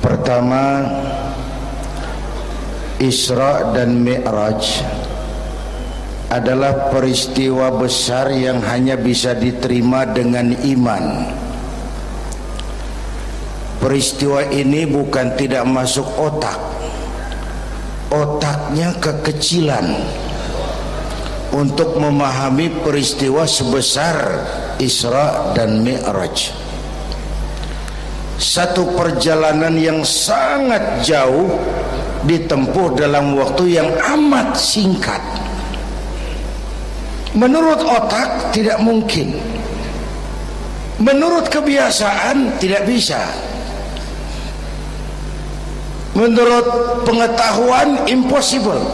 Pertama, Isra dan Mi'raj adalah peristiwa besar yang hanya bisa diterima dengan iman. Peristiwa ini bukan tidak masuk otak, otaknya kekecilan untuk memahami peristiwa sebesar Isra dan Mi'raj. Satu perjalanan yang sangat jauh ditempuh dalam waktu yang amat singkat. Menurut otak tidak mungkin, menurut kebiasaan tidak bisa, menurut pengetahuan impossible,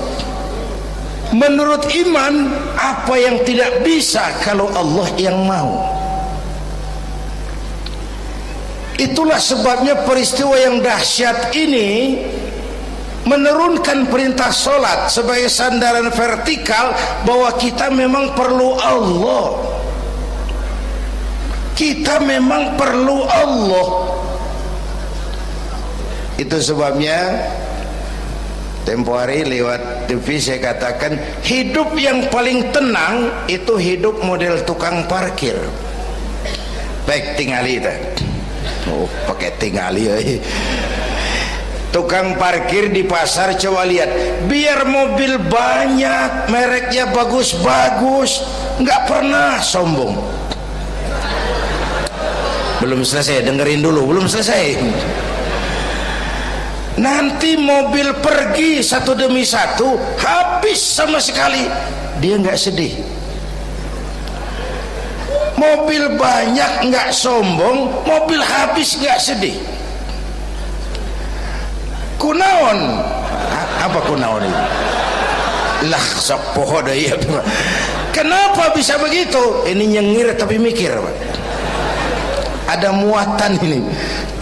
menurut iman apa yang tidak bisa kalau Allah yang mau. Itulah sebabnya peristiwa yang dahsyat ini menurunkan perintah solat sebagai sandaran vertikal bahwa kita memang perlu Allah. Kita memang perlu Allah. Itu sebabnya tempo hari lewat TV saya katakan hidup yang paling tenang itu hidup model tukang parkir. Baik, tingali itu. Oh, pakai tingali ya. Tukang parkir di pasar, coba lihat, biar mobil banyak, mereknya bagus-bagus, nggak pernah sombong. Belum selesai, dengerin dulu, belum selesai. Nanti mobil pergi satu demi satu, habis sama sekali, dia nggak sedih. Mobil banyak nggak sombong, mobil habis nggak sedih. Kunaon? Apa kunaon ini? Lah sok poho deui. Kenapa bisa begitu? Ini nyengir tapi mikir, Pak. Ada muatan ini.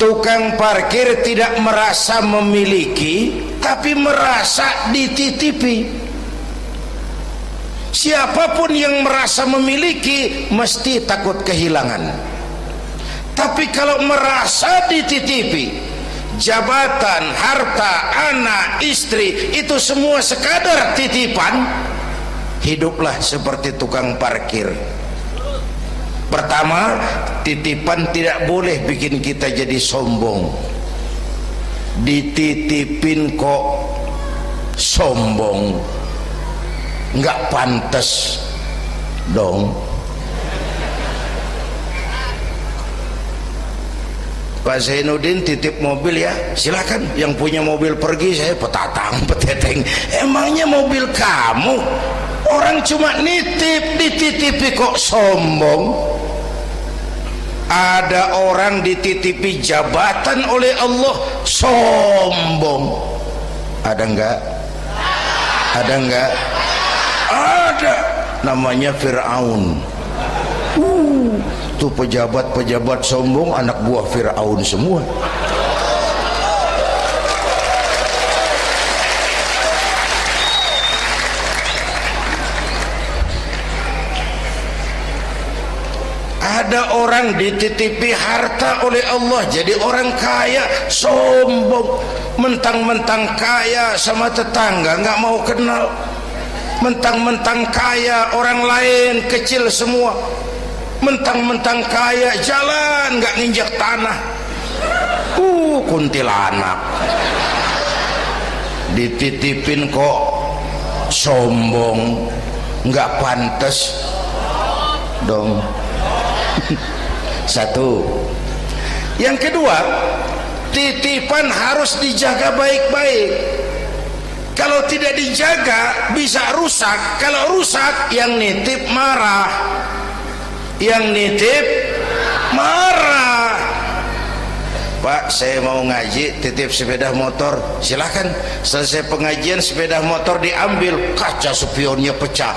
Tukang parkir tidak merasa memiliki, tapi merasa dititipi. Siapapun yang merasa memiliki mesti takut kehilangan. Tapi kalau merasa dititipi, jabatan, harta, anak, istri, itu semua sekadar titipan, hiduplah seperti tukang parkir. Pertama, titipan tidak boleh bikin kita jadi sombong. Dititipin kok sombong, nggak pantas dong. Pak Zainuddin titip mobil ya, silakan. Yang punya mobil pergi, saya petatang peteteng. Emangnya mobil kamu? Orang cuma nitip, dititipi kok sombong. Ada orang dititipi jabatan oleh Allah sombong. Ada enggak? Ada enggak? Ada. Namanya Fir'aun. Tuh pejabat-pejabat sombong anak buah Fir'aun semua. Ada orang dititipi harta oleh Allah jadi orang kaya, sombong. Mentang-mentang kaya sama tetangga nggak mau kenal. Mentang-mentang kaya orang lain kecil semua. Mentang-mentang kaya jalan nggak nginjak tanah. Kuntilanak. Dititipin kok sombong, nggak pantas dong. Satu. Yang kedua, titipan harus dijaga baik-baik. Kalau tidak dijaga bisa rusak. Kalau rusak yang nitip marah. Yang nitip marah. Pak, saya mau ngaji, titip sepeda motor, silahkan. Selesai pengajian sepeda motor diambil, kaca spionnya pecah,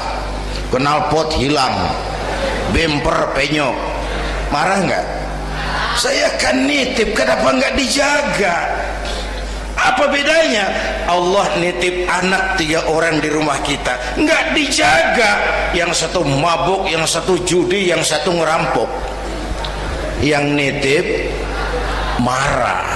knalpot hilang, bemper penyok. Marah nggak? Saya kan nitip, kenapa nggak dijaga? Apa bedanya? Allah nitip anak 3 orang di rumah kita, nggak dijaga. Yang satu mabuk, yang satu judi, yang satu ngerampok. Yang nitip marah.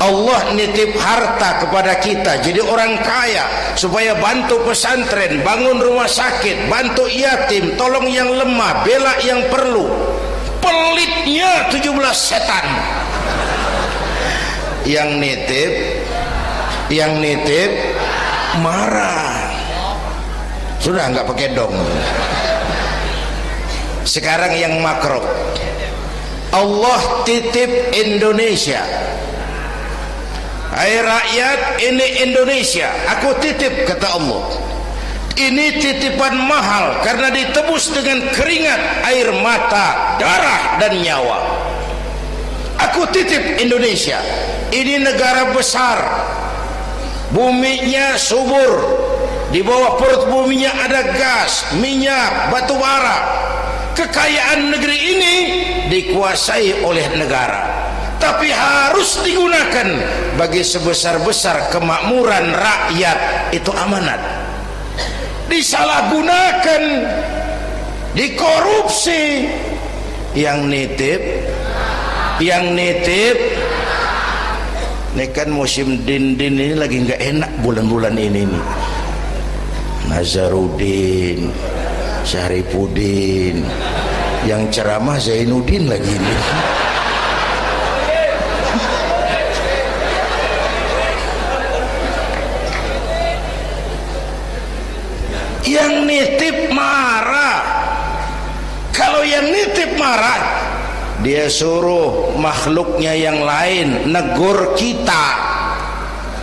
Allah nitip harta kepada kita jadi orang kaya supaya bantu pesantren, bangun rumah sakit, bantu yatim, tolong yang lemah, bela yang perlu. Pelitnya 17 setan. Yang nitip marah. Sudah nggak pakai dong. Sekarang yang makro, Allah titip Indonesia. Hai rakyat, ini Indonesia, aku titip, kata Allah. Ini titipan mahal karena ditebus dengan keringat, air mata, darah dan nyawa. Aku titip Indonesia. Ini negara besar, buminya subur, di bawah perut buminya ada gas, minyak, batu bara. Kekayaan negeri ini dikuasai oleh negara, tapi harus digunakan bagi sebesar-besar kemakmuran rakyat. Itu amanat. Disalahgunakan, dikorupsi, yang nitip ini kan musim din-din ini lagi nggak enak bulan-bulan ini nih. Nazarudin, Syarifudin, yang ceramah Zainuddin lagi nih. Yang nitip marah. Kalau yang nitip marah, dia suruh makhluknya yang lain negur kita.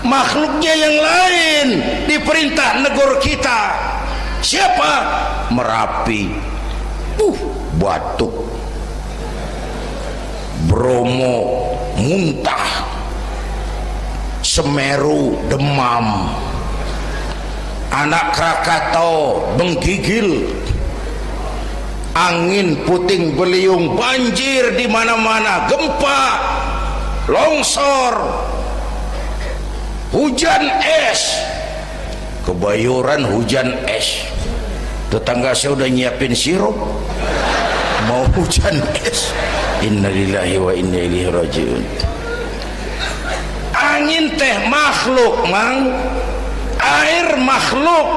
Makhluknya yang lain diperintah negur kita. Siapa? Merapi, Batuk, Bromo muntah, Semeru demam, Anak Krakatau menggigil, angin puting beliung, banjir di mana-mana, gempa, longsor, hujan es. Kebayoran hujan es. Tetangga saya udah nyiapin sirup mau hujan es. Innalillahi wa inna ilaihi rajiun. Angin teh makhluk, Mang. Air makhluk,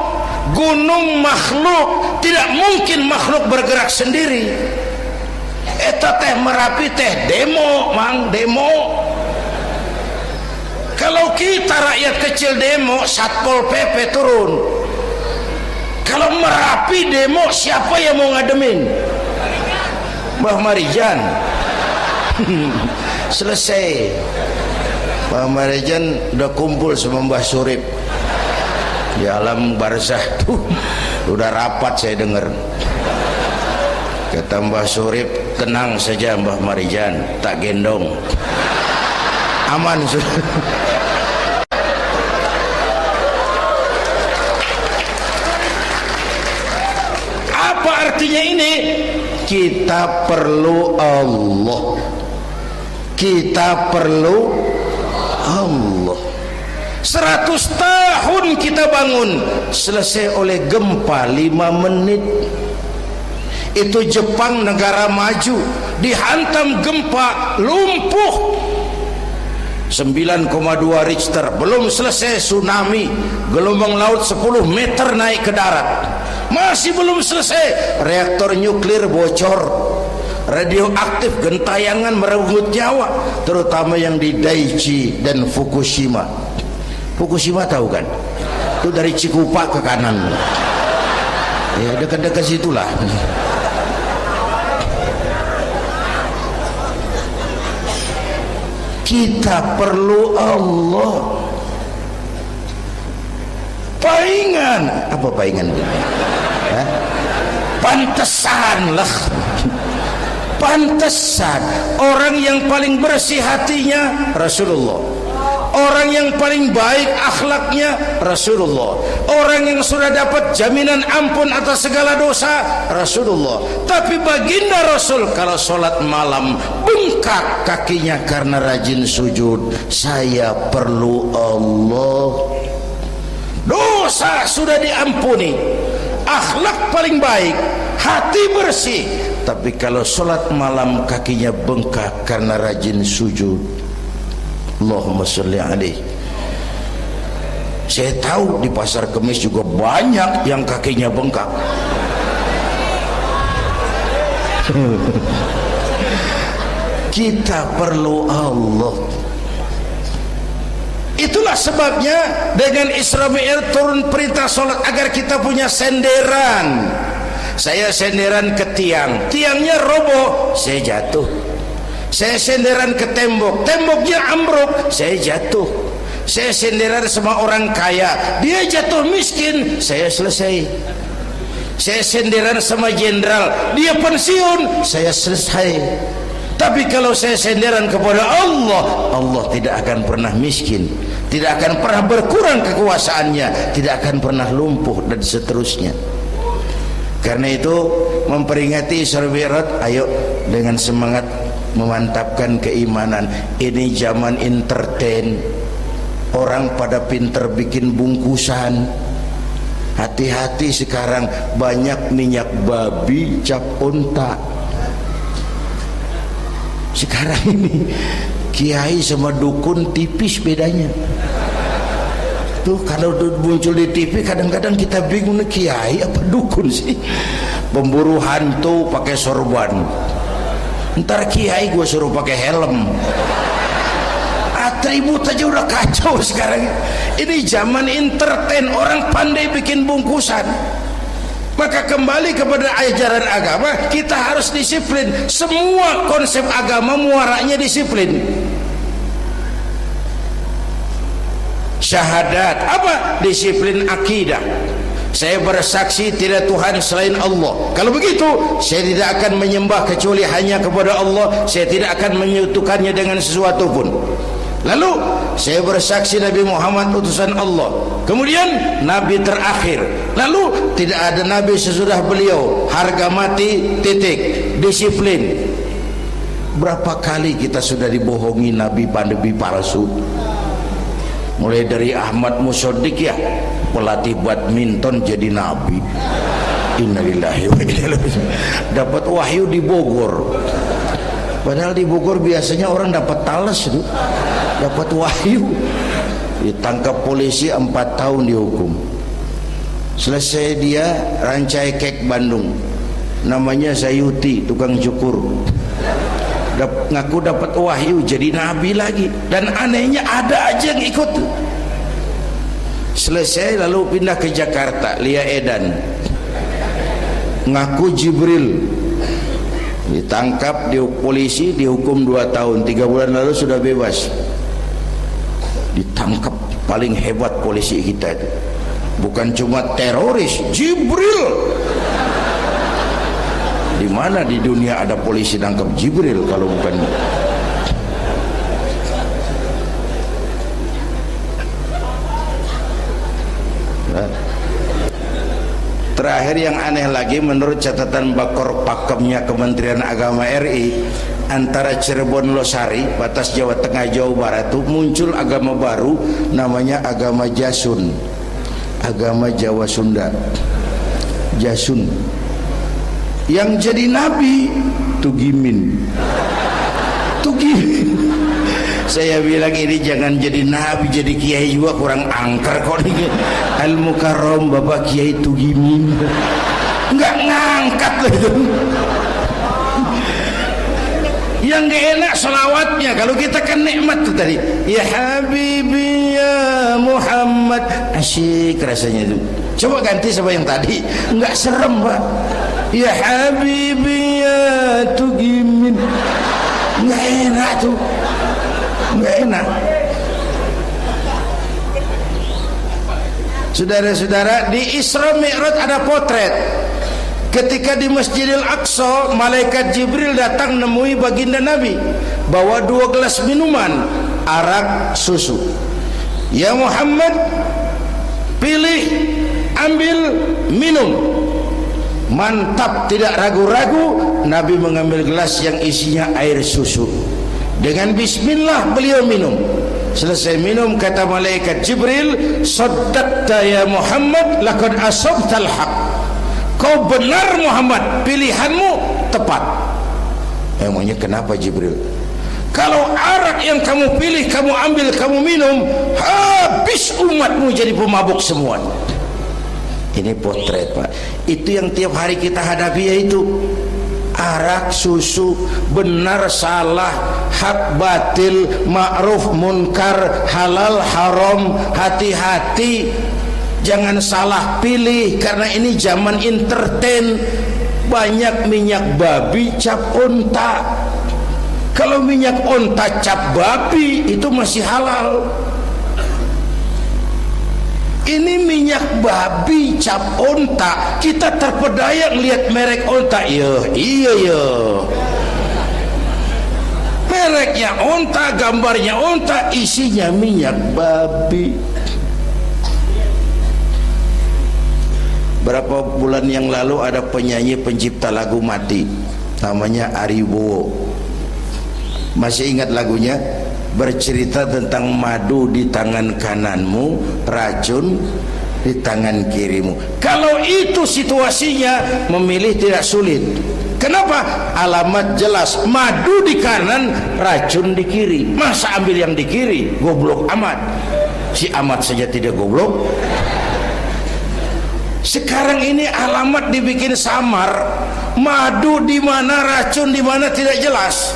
gunung makhluk. Tidak mungkin makhluk bergerak sendiri. Eta teh Merapi teh demo, Mang, demo. Kalau kita rakyat kecil demo, Satpol PP turun. Kalau Merapi demo, siapa yang mau ngademin? Mbah Marijan. Selesai. Mbah Marijan udah kumpul sama Mbah Surip di alam barzah tuh. Udah rapat saya dengar. Kata Mbah Surip, tenang saja Mbah Marijan, tak gendong, aman sudah. Apa artinya ini? Kita perlu Allah. Kita perlu Allah. 100 tahun kita bangun, selesai oleh gempa 5 menit. Itu Jepang, negara maju, dihantam gempa, lumpuh 9,2 Richter. Belum selesai tsunami, gelombang laut 10 meter naik ke darat. Masih belum selesai, reaktor nuklir bocor, radioaktif gentayangan merenggut nyawa, terutama yang di Daiichi dan Fukushima. Fukushima tahu kan? Itu dari Cikupa ke kanan, ya dekat-dekat situlah. Kita perlu Allah. Paingan, apa paingan? Pantesan lah. Pantesan orang yang paling bersih hatinya Rasulullah, orang yang paling baik akhlaknya Rasulullah, orang yang sudah dapat jaminan ampun atas segala dosa Rasulullah. Tapi baginda Rasul kalau sholat malam bengkak kakinya karena rajin sujud. Saya perlu Allah. Dosa sudah diampuni, akhlak paling baik, hati bersih, tapi kalau sholat malam kakinya bengkak karena rajin sujud. Allahumma sholli alaihi. Saya tahu di pasar Kemis juga banyak yang kakinya bengkak. Kita perlu Allah. Itulah sebabnya dengan Isra Mi'raj turun perintah sholat agar kita punya senderan. Saya senderan ke tiang, tiangnya roboh, saya jatuh. Saya senderan ke tembok, temboknya ambruk, saya jatuh. Saya senderan sama orang kaya, dia jatuh miskin, saya selesai. Saya senderan sama jenderal, dia pensiun, saya selesai. Tapi kalau saya senderan kepada Allah, Allah tidak akan pernah miskin, tidak akan pernah berkurang kekuasaannya, tidak akan pernah lumpuh, dan seterusnya. Karena itu memperingati Isra Mi'raj, ayo dengan semangat memantapkan keimanan. Ini zaman entertain, orang pada pinter bikin bungkusan. Hati-hati sekarang, banyak minyak babi cap unta. Sekarang ini kiai sama dukun tipis bedanya. Tuh kalau muncul di TV kadang-kadang kita bingung, kiai apa dukun sih? Pemburu hantu pakai sorban, ntar kiai gue suruh pakai helm. Atribut aja udah kacau sekarang. Ini zaman entertain, orang pandai bikin bungkusan. Maka kembali kepada ajaran agama, kita harus disiplin. Semua konsep agama muaranya disiplin. Syahadat apa? Disiplin akidah. Saya bersaksi tidak Tuhan selain Allah. Kalau begitu, saya tidak akan menyembah kecuali hanya kepada Allah. Saya tidak akan menyekutukannya dengan sesuatu pun. Lalu saya bersaksi Nabi Muhammad utusan Allah, kemudian Nabi terakhir. Lalu tidak ada Nabi sesudah beliau. Harga mati, titik. Disiplin. Berapa kali kita sudah dibohongi Nabi pandemi palsu? Mulai dari Ahmad Musodik, ya, pelatih badminton jadi Nabi. Innalillahi wa inna ilaihi raji'un. Dapat wahyu di Bogor. Padahal di Bogor biasanya orang dapat talas itu, dapat wahyu. Ditangkap polisi 4 tahun dihukum. Selesai dia Rancai Kek Bandung, namanya Sayuti, tukang cukur. Ngaku dapat wahyu jadi nabi lagi, dan anehnya ada aja yang ikut. Selesai lalu pindah ke Jakarta, Lia Edan, ngaku Jibril, ditangkap di polisi, dihukum 2 tahun. 3 bulan lalu sudah bebas. Ditangkap, paling hebat polisi kita itu, bukan cuma teroris, Jibril. Di mana di dunia ada polisi nangkap Jibril kalau bukan? Terakhir yang aneh lagi, menurut catatan Bakor Pakemnya Kementerian Agama RI, antara Cirebon Losari, batas Jawa Tengah Jawa Barat, itu muncul agama baru namanya agama Jasun, agama Jawa Sunda, Jasun. Yang jadi nabi Tugimin. Tugimin. Saya bilang ini jangan jadi nabi, jadi kiai juga kurang angker kok nih. Al Mukarram Bapak Kiai Tugimin. Enggak ngangkat loh itu. Yang gak enak selawatnya. Kalau kita kan nikmat tuh tadi, ya Habibi ya Muhammad, asyik rasanya itu. Coba ganti sama yang tadi, enggak serem Pak. Ya Habibi ya Tugimin, nggak enak tuh, nggak enak. Saudara-saudara, di Isra Mi'raj ada potret. Ketika di Masjidil Aqsa, malaikat Jibril datang nemui baginda Nabi, bawa 2 gelas minuman, arak, susu. Ya Muhammad, pilih, ambil, minum. Mantap, tidak ragu-ragu, Nabi mengambil gelas yang isinya air susu. Dengan bismillah beliau minum. Selesai minum, kata malaikat Jibril, saddaqta ya Muhammad, laqad asabtal haq. Kau benar Muhammad, pilihanmu tepat. Emangnya kenapa Jibril? Kalau arak yang kamu pilih, kamu ambil, kamu minum, habis umatmu jadi pemabuk semua. Ini potret, Pak. Itu yang tiap hari kita hadapi, yaitu arak, susu, benar salah, hak batil, ma'ruf munkar, halal haram. Hati-hati, jangan salah pilih, karena ini zaman entertain. Banyak minyak babi cap onta. Kalau minyak onta cap babi itu masih halal. Ini minyak babi cap onta, kita terpedaya lihat merek onta. Iya. Mereknya onta, gambarnya onta, isinya minyak babi. Berapa bulan yang lalu ada penyanyi pencipta lagu mati, namanya Ari Bowo. Masih ingat lagunya? Bercerita tentang madu di tangan kananmu, racun di tangan kirimu. Kalau itu situasinya, memilih tidak sulit. Kenapa? Alamat jelas, madu di kanan, racun di kiri. Masa ambil yang di kiri? Goblok amat. Si amat saja tidak goblok. Sekarang ini alamat dibikin samar. Madu di mana, racun di mana tidak jelas.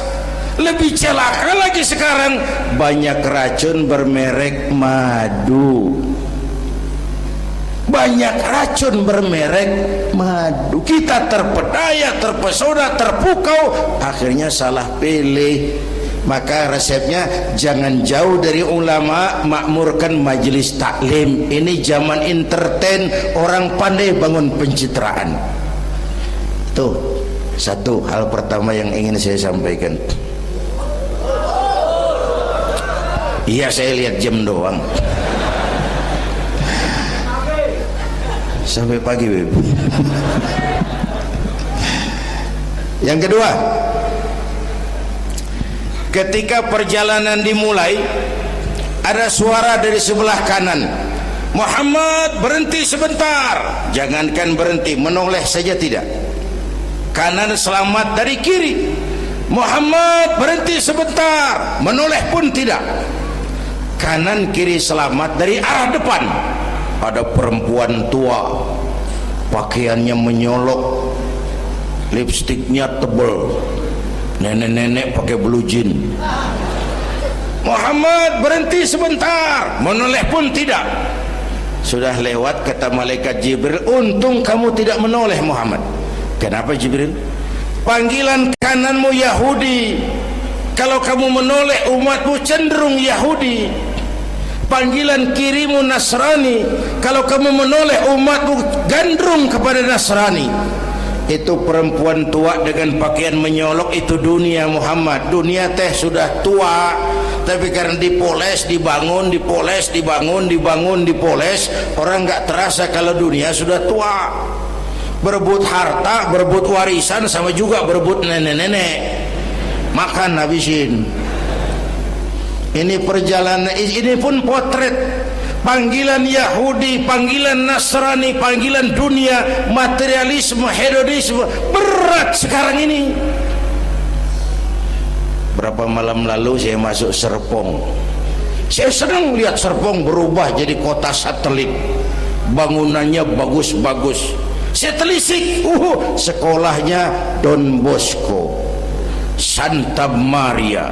Lebih celaka lagi sekarang, banyak racun bermerek madu. Banyak racun bermerek madu. Kita terpedaya, terpesona, terpukau, akhirnya salah pilih. Maka resepnya, jangan jauh dari ulama, makmurkan majelis taklim. Ini zaman entertain, orang pandai bangun pencitraan. Tuh, satu hal pertama yang ingin saya sampaikan. Iya, saya lihat jam doang. Sampai pagi, Beb. Yang kedua, ketika perjalanan dimulai, ada suara dari sebelah kanan, Muhammad berhenti sebentar. Jangankan berhenti, menoleh saja tidak. Kanan selamat dari kiri, Muhammad berhenti sebentar, menoleh pun tidak. Kanan kiri selamat dari arah depan. Ada perempuan tua, pakaiannya menyolok, lipstiknya tebal, nenek-nenek pakai blue jean. Muhammad berhenti sebentar, menoleh pun tidak. Sudah lewat, kata malaikat Jibril, untung kamu tidak menoleh Muhammad. Kenapa Jibril? Panggilan kananmu Yahudi, kalau kamu menoleh umatmu cenderung Yahudi. Panggilan kirimu Nasrani, kalau kamu menoleh umatmu gandrung kepada Nasrani. Itu perempuan tua dengan pakaian menyolok, itu dunia Muhammad. Dunia teh sudah tua, tapi karena dipoles, dibangun, dipoles, dibangun, dibangun, dipoles, orang nggak terasa kalau dunia sudah tua. Berebut harta, berebut warisan, sama juga berebut nenek-nenek. Makan habisin. Ini perjalanan, ini pun potret. Panggilan Yahudi, panggilan Nasrani, panggilan dunia, materialisme, hedonisme, berat sekarang ini. Berapa malam lalu saya masuk Serpong. Saya senang lihat Serpong berubah jadi kota satelit. Bangunannya bagus-bagus. Saya telisik, sekolahnya Don Bosco, Santa Maria,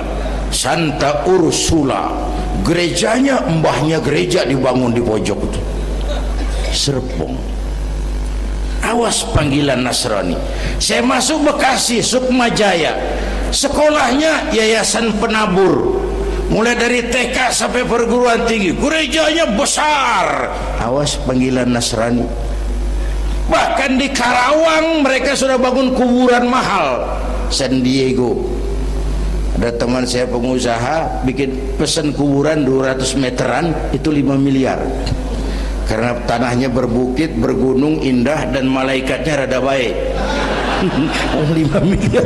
Santa Ursula, gerejanya mbahnya gereja dibangun di pojok itu. Serpong. Awas panggilan Nasrani. Saya masuk Bekasi, Sukmajaya, sekolahnya Yayasan Penabur, mulai dari TK sampai perguruan tinggi, gerejanya besar. Awas panggilan Nasrani. Bahkan di Karawang mereka sudah bangun kuburan mahal. San Diego, ada teman saya pengusaha bikin pesan kuburan 200 meteran, itu 5 miliar. Karena tanahnya berbukit, bergunung, indah, dan malaikatnya rada baik. 5 miliar.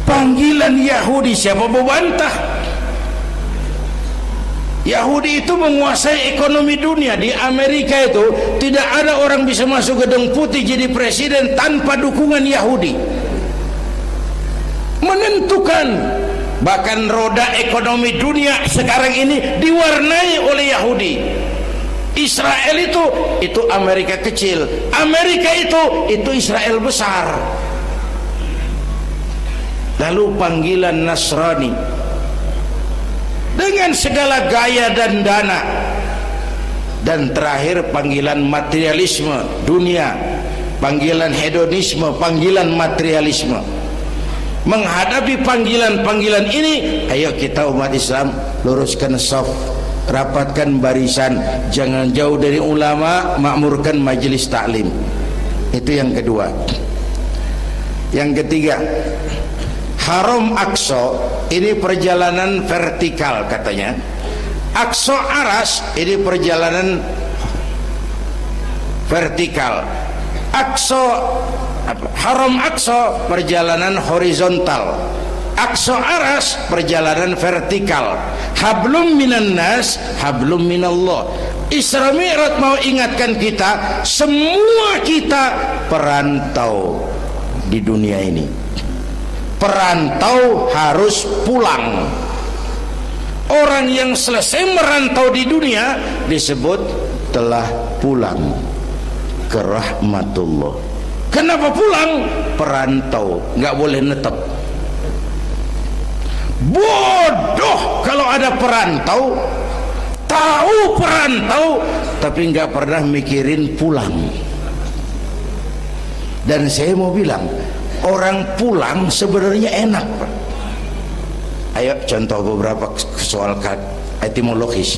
Panggilan Yahudi, siapa membantah? Yahudi itu menguasai ekonomi dunia. Di Amerika itu tidak ada orang bisa masuk gedung putih jadi presiden tanpa dukungan Yahudi. Menentukan. Bahkan roda ekonomi dunia sekarang ini diwarnai oleh Yahudi. Israel itu Amerika kecil, Amerika itu Israel besar. Lalu panggilan Nasrani dengan segala gaya dan dana, dan terakhir panggilan materialisme dunia, panggilan hedonisme, panggilan materialisme. Menghadapi panggilan-panggilan ini, ayo kita umat Islam luruskan saf, rapatkan barisan, jangan jauh dari ulama, makmurkan majelis taklim. Itu yang kedua. Yang ketiga, Haram Aqsa ini perjalanan vertikal katanya. Aqsa Aras ini perjalanan vertikal. Haram Aqsa perjalanan horizontal. Aqsa Aras perjalanan vertikal. Hablum minan nas, hablum minallah. Isra Mi'raj mau ingatkan kita, semua kita perantau di dunia ini. Perantau harus pulang. Orang yang selesai merantau di dunia disebut telah pulang ke rahmatullah. Kenapa pulang? Perantau, nggak boleh netep. Bodoh kalau ada perantau, tahu perantau tapi nggak pernah mikirin pulang. Dan saya mau bilang, orang pulang sebenarnya enak, Pak. Ayo contoh beberapa soal etimologis.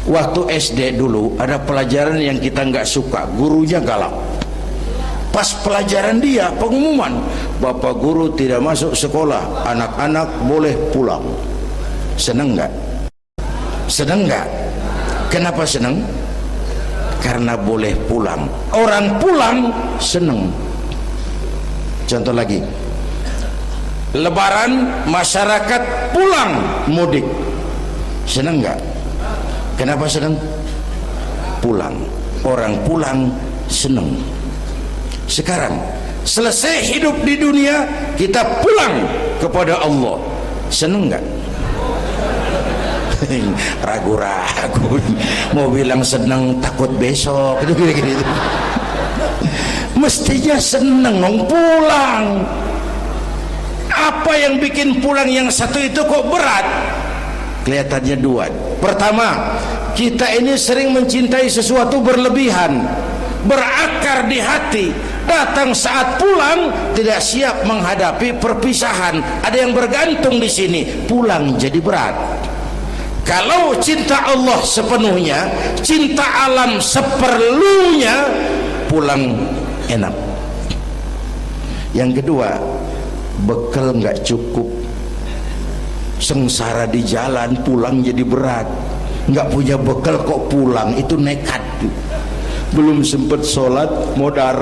Waktu SD dulu ada pelajaran yang kita nggak suka, gurunya galak. Pas pelajaran dia pengumuman, bapak guru tidak masuk sekolah, anak-anak boleh pulang. Seneng nggak? Seneng nggak? Kenapa seneng? Karena boleh pulang. Orang pulang seneng. Contoh lagi, Lebaran masyarakat pulang mudik, seneng nggak? Kenapa seneng? Pulang. Orang pulang seneng. Sekarang selesai hidup di dunia, kita pulang kepada Allah, seneng nggak? Ragu-ragu, mau bilang seneng takut besok gitu. Mestinya seneng dong pulang. Apa yang bikin pulang yang satu itu kok berat? Kelihatannya dua. Pertama, kita ini sering mencintai sesuatu berlebihan, berakar di hati. Datang saat pulang tidak siap menghadapi perpisahan. Ada yang bergantung di sini, pulang jadi berat. Kalau cinta Allah sepenuhnya, cinta alam seperlunya, pulang enak. Yang kedua, bekal nggak cukup, sengsara di jalan, pulang jadi berat. Nggak punya bekal kok pulang, itu nekat. Belum sempet sholat modar,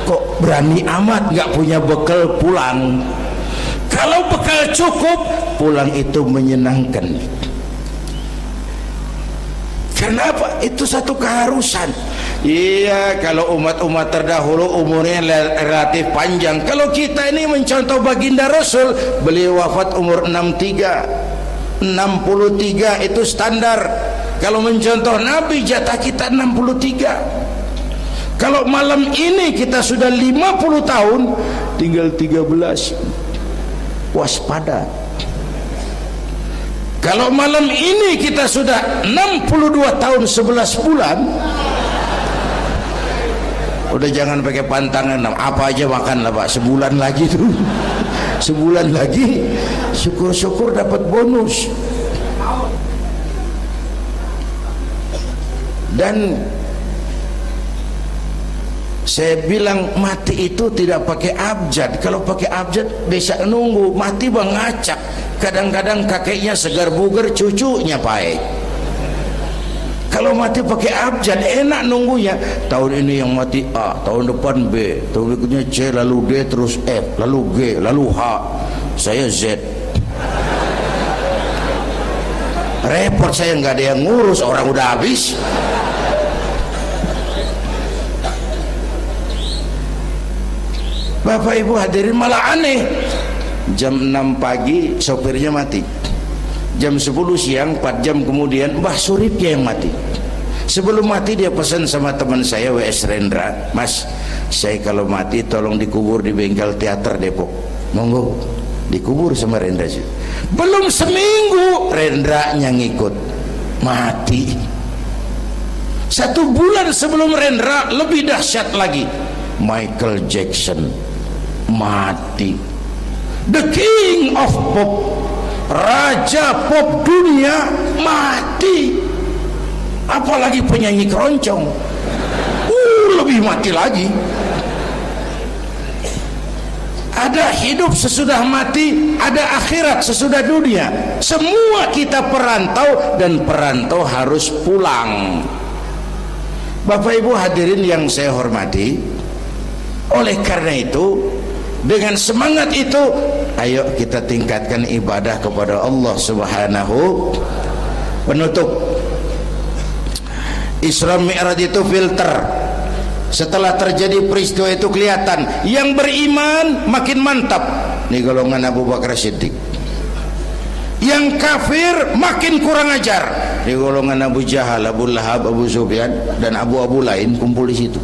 kok berani amat nggak punya bekal pulang. Kalau bekal cukup, pulang itu menyenangkan. Kenapa? Itu satu keharusan. Iya, kalau umat-umat terdahulu umurnya relatif panjang. Kalau kita ini mencontoh baginda Rasul, beliau wafat umur 63 itu standar. Kalau mencontoh Nabi, jatah kita 63. Kalau malam ini kita sudah 50 tahun, tinggal 13. Waspada. Kalau malam ini kita sudah 62 tahun 11 bulan, udah jangan pakai pantangan, apa aja makan lah Pak, sebulan lagi tuh. Sebulan lagi, syukur-syukur dapat bonus. Dan saya bilang mati itu tidak pakai abjad. Kalau pakai abjad bisa nunggu, mati bang ngacak. Kadang-kadang kakeknya segar bugar, cucunya baik. Kalau mati pakai abjad enak nunggunya. Tahun ini yang mati A, tahun depan B, tahun berikutnya C, lalu D, terus F, lalu G, lalu H. Saya Z. repot saya, nggak ada yang ngurus, orang udah habis. Bapak Ibu hadirin, malah aneh, jam 6 pagi sopirnya mati, jam 10 siang 4 jam kemudian Mbah Suripnya yang mati. Sebelum mati dia pesan sama teman saya W.S. Rendra, Mas, saya kalau mati tolong dikubur di bengkel teater Depok. Monggo, dikubur sama Rendra. Belum seminggu Rendra yang ngikut mati. 1 bulan sebelum Rendra lebih dahsyat lagi, Michael Jackson mati. The King of Pop, raja pop dunia, mati. Apalagi penyanyi keroncong, lebih mati lagi. Ada hidup sesudah mati, ada akhirat sesudah dunia. Semua kita perantau, dan perantau harus pulang. Bapak Ibu hadirin yang saya hormati, oleh karena itu, dengan semangat itu, ayo kita tingkatkan ibadah kepada Allah Subhanahu. Penutup, Isra Mi'raj itu filter. Setelah terjadi peristiwa itu kelihatan, yang beriman makin mantap, ini golongan Abu Bakar Siddiq. Yang kafir makin kurang ajar, ini golongan Abu Jahal, Abu Lahab, Abu Sufyan, dan abu-abu lain kumpul di situ.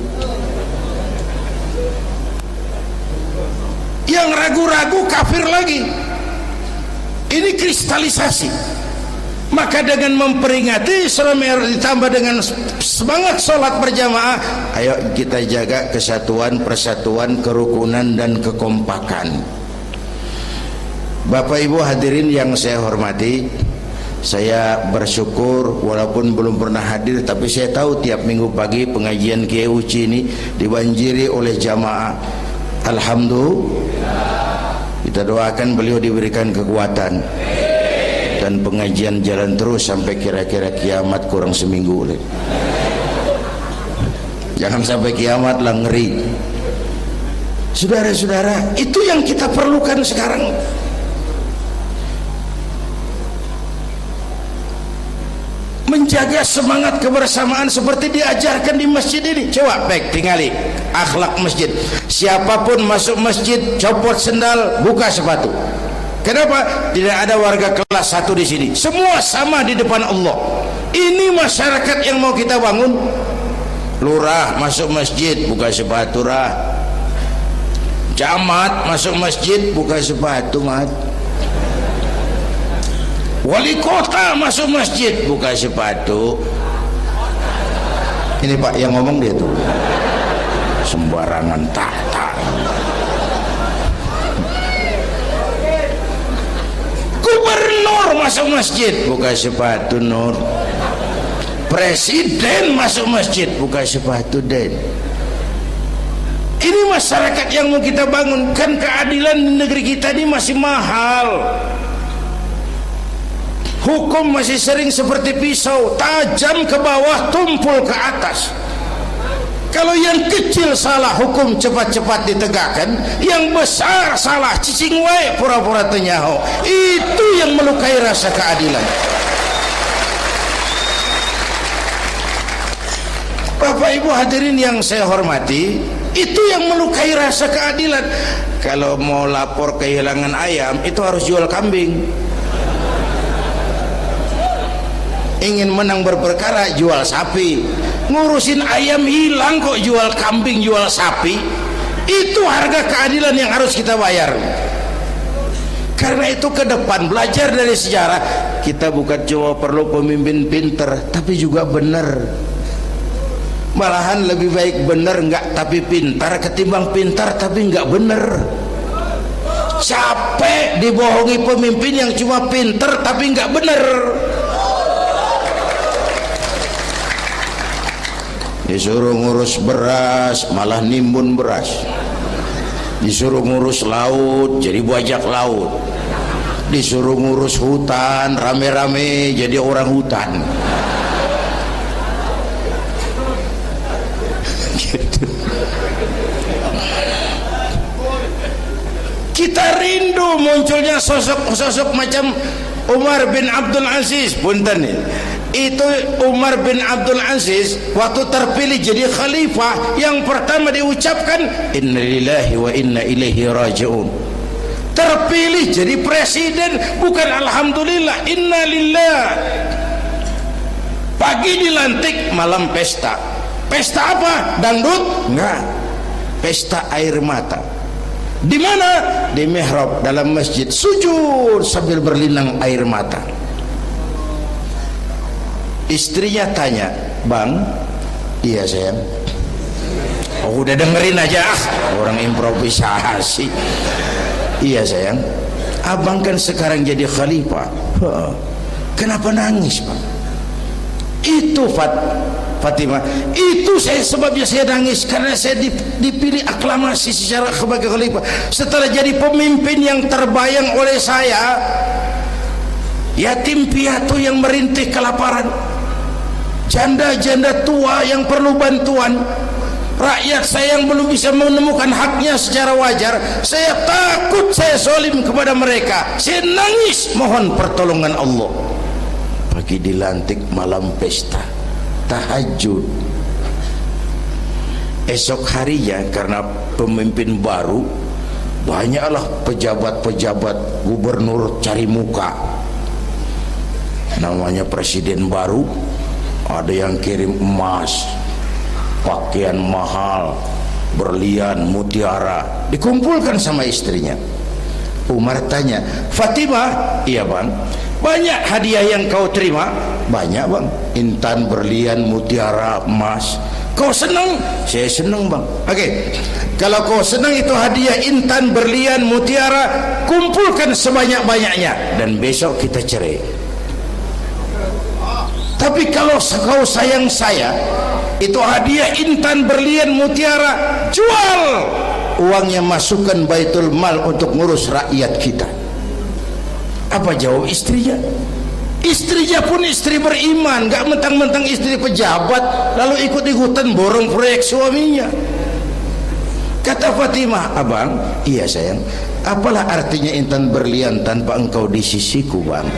Yang ragu-ragu kafir lagi. Ini kristalisasi. Maka dengan memperingati Isra Mi'raj ditambah dengan semangat sholat berjamaah, ayo kita jaga kesatuan, persatuan, kerukunan, dan kekompakan. Bapak Ibu hadirin yang saya hormati, saya bersyukur walaupun belum pernah hadir, tapi saya tahu tiap minggu pagi pengajian Kiai Uci ini dibanjiri oleh jamaah. Alhamdulillah, kita doakan beliau diberikan kekuatan dan pengajian jalan terus sampai kira-kira kiamat, kurang seminggu. Jangan sampai kiamat lah, ngeri. Saudara-saudara, itu yang kita perlukan sekarang. Menjaga semangat kebersamaan seperti diajarkan di masjid ini. Coba baik tinggali akhlak masjid. Siapapun masuk masjid, copot sendal, buka sepatu. Kenapa? Tidak ada warga kelas 1 di sini. Semua sama di depan Allah. Ini masyarakat yang mau kita bangun. Lurah masuk masjid, buka sepatu, rah. Camat masuk masjid, buka sepatu, mat. Wali kota masuk masjid, buka sepatu. Ini Pak yang ngomong, dia tuh sembarangan tak. Gubernur masuk masjid, buka sepatu, Nur. Presiden masuk masjid, buka sepatu, Den. Ini masyarakat yang mau kita bangun. Kan keadilan di negeri kita ini masih mahal. Hukum masih sering seperti pisau, tajam ke bawah, tumpul ke atas. Kalau yang kecil salah, hukum cepat-cepat ditegakkan. Yang besar salah, cicing wae, pura-pura tenyaho. Itu yang melukai rasa keadilan. Bapak Ibu hadirin yang saya hormati, itu yang melukai rasa keadilan. Kalau mau lapor kehilangan ayam, itu harus jual kambing. Ingin menang berperkara, jual sapi. Ngurusin ayam hilang kok jual kambing, jual sapi. Itu harga keadilan yang harus kita bayar. Karena itu ke depan belajar dari sejarah, kita bukan cuma perlu pemimpin pinter, tapi juga benar. Malahan lebih baik benar enggak tapi pintar ketimbang pintar tapi enggak benar. Capek dibohongi pemimpin yang cuma pintar tapi enggak benar. Disuruh ngurus beras malah nimbun beras, disuruh ngurus laut jadi bajak laut, disuruh ngurus hutan rame-rame jadi orang hutan. Gitu. Kita rindu munculnya sosok-sosok macam Umar bin Abdul Aziz, punten nih, itu Umar bin Abdul Aziz waktu terpilih jadi khalifah, yang pertama diucapkan innalillahi wa inna ilaihi raji'un. Terpilih jadi presiden, bukan alhamdulillah, innalillah. Pagi dilantik, malam pesta. Pesta apa? Dangdut? Enggak. Pesta air mata. Di mana? Di mihrab dalam masjid, sujud sambil berlinang air mata. Istrinya tanya, "Bang?" "Iya sayang." "Oh, udah dengerin aja, orang improvisasi." "Iya sayang, abang kan sekarang jadi khalifah." "Kenapa nangis, Bang?" "Itu Fatimah, itu sebabnya saya nangis, karena saya dipilih aklamasi secara sebagai khalifah. Setelah jadi pemimpin yang terbayang oleh saya, yatim piatu yang merintih kelaparan, janda-janda tua yang perlu bantuan, rakyat saya yang belum bisa menemukan haknya secara wajar, saya takut saya zalim kepada mereka. Saya nangis mohon pertolongan Allah." Pagi dilantik, malam pesta, tahajud. Esok harinya karena pemimpin baru, banyaklah pejabat-pejabat gubernur cari muka. Namanya presiden baru, ada yang kirim emas, pakaian mahal, berlian, mutiara, dikumpulkan sama istrinya. Umar tanya, "Fatimah?" "Iya Bang." "Banyak hadiah yang kau terima?" "Banyak Bang, intan, berlian, mutiara, emas." "Kau senang?" "Saya senang Bang." "Oke, kalau kau senang itu hadiah intan, berlian, mutiara, kumpulkan sebanyak-banyaknya dan besok kita cerai. Tapi kalau kau sayang saya, itu hadiah intan, berlian, mutiara, jual, uangnya masukkan baitul mal untuk ngurus rakyat kita." Apa jawab istrinya? Istrinya pun istri beriman, gak mentang-mentang istri pejabat lalu ikut-ikutan borong proyek suaminya. Kata Fatimah, "Abang?" "Iya sayang." "Apalah artinya intan berlian tanpa engkau di sisiku Bang?"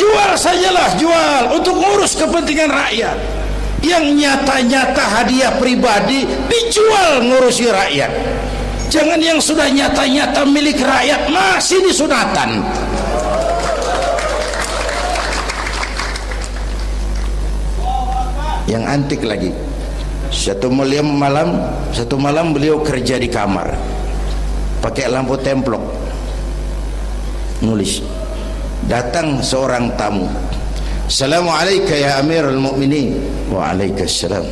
"Jual sajalah, jual untuk ngurus kepentingan rakyat. Yang nyata-nyata hadiah pribadi dijual ngurusi rakyat. Jangan yang sudah nyata-nyata milik rakyat masih disunatan." Yang antik lagi, satu malam beliau kerja di kamar, pakai lampu templok, nulis. Datang seorang tamu, "Assalamualaikum ya Amirul Mukminin." "Waalaikumsalam."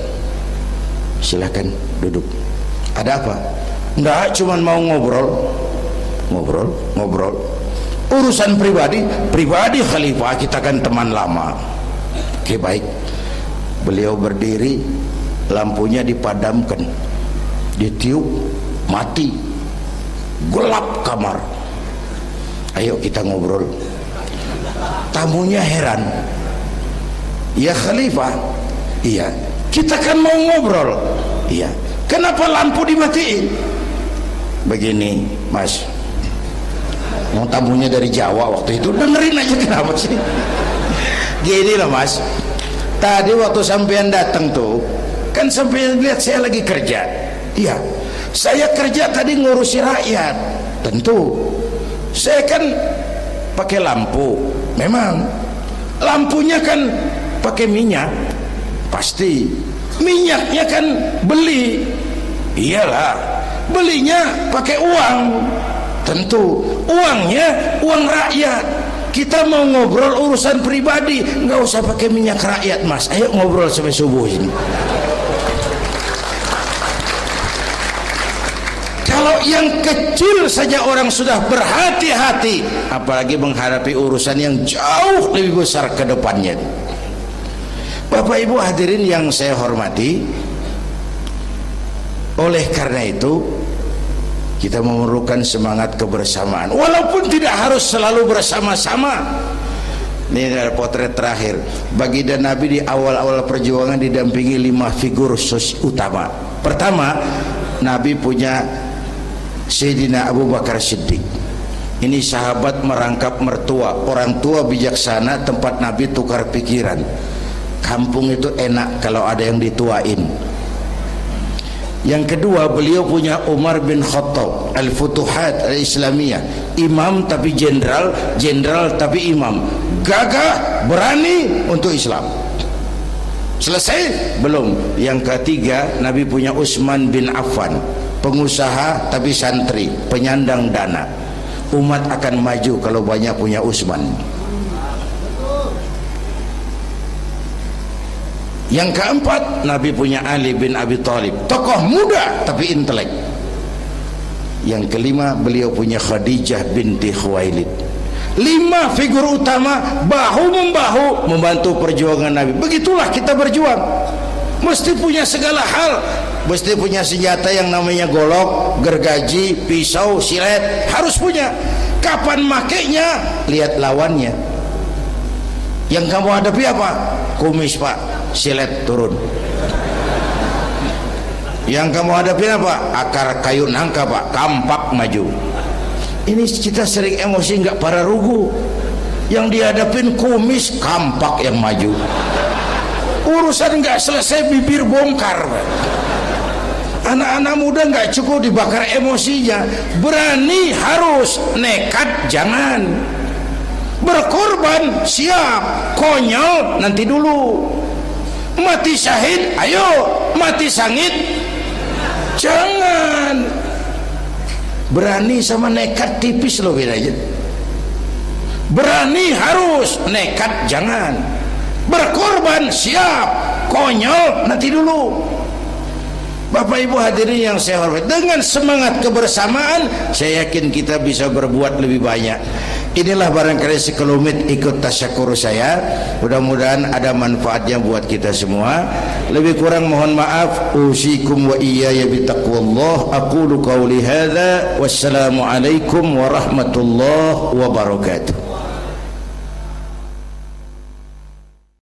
"Silakan duduk." "Ada apa?" "Enggak, cuman mau ngobrol. Urusan pribadi khalifah, kita kan teman lama." "Oke baik." Beliau berdiri, lampunya dipadamkan, ditiup, mati, gelap kamar. "Ayo kita ngobrol." Tamunya heran, "Ya khalifah?" "Iya." "Kita kan mau ngobrol." "Iya." "Kenapa lampu dimatiin?" "Begini Mas," mau tamunya dari Jawa waktu itu, dengerin aja kenapa sih. "Gini loh Mas, tadi waktu sampean datang tuh, kan sampean lihat saya lagi kerja." "Iya." "Saya kerja tadi ngurusi rakyat." "Tentu. Saya kan pakai lampu." "Memang. Lampunya kan pakai minyak." "Pasti. Minyaknya kan beli." "Iyalah. Belinya pakai uang." "Tentu. Uangnya uang rakyat. Kita mau ngobrol urusan pribadi, nggak usah pakai minyak rakyat Mas. Ayo ngobrol sampai subuh ini." Kalau yang kecil saja orang sudah berhati-hati, apalagi menghadapi urusan yang jauh lebih besar ke depannya. Bapak Ibu hadirin yang saya hormati, oleh karena itu kita memerlukan semangat kebersamaan, walaupun tidak harus selalu bersama-sama. Ini adalah potret terakhir. Baginda Nabi di awal-awal perjuangan didampingi 5 figur utama. Pertama, Nabi punya Sayyidina Abu Bakar Siddiq. Ini sahabat merangkap mertua, orang tua bijaksana, tempat Nabi tukar pikiran. Kampung itu enak kalau ada yang dituain. Yang kedua, beliau punya Umar bin Khattab, Al-Futuhat Al-Islamiyah, imam tapi jenderal, jenderal tapi imam, gagah, berani untuk Islam. Selesai? Belum. Yang ketiga, Nabi punya Utsman bin Affan, pengusaha tapi santri, penyandang dana. Umat akan maju kalau banyak punya Utsman. Yang keempat, Nabi punya Ali bin Abi Thalib, tokoh muda tapi intelek. Yang kelima, beliau punya Khadijah binti Khuwailid. 5 figur utama bahu membahu membantu perjuangan Nabi. Begitulah kita berjuang, mesti punya segala hal, mesti punya senjata yang namanya golok, gergaji, pisau, silet, harus punya. Kapan makainya? Lihat lawannya. Yang kamu hadapi apa? Kumis pak, silet turun. Yang kamu hadapi apa? Akar kayu nangka pak, kampak maju. Ini kita sering emosi nggak para rugu. Yang dihadapin kumis, kampak yang maju. Urusan nggak selesai bibir bongkar. Anak-anak muda nggak cukup dibakar emosinya, berani harus, nekat jangan. Berkorban siap, konyol nanti dulu. Mati syahid ayo, mati sangit jangan. Berani sama nekat tipis loh bedanya. Berani harus, nekat jangan. Berkorban siap, konyol nanti dulu. Bapak Ibu hadirin yang saya hormati, dengan semangat kebersamaan saya yakin kita bisa berbuat lebih banyak. Inilah barangkali sekelumit ikut tasyakur saya, mudah-mudahan ada manfaatnya buat kita semua. Lebih kurang mohon maaf. Usikum wa iyaya bitaqwallah. Aqulu qawli hadza wassalamu alaikum warahmatullahi wabarakatuh.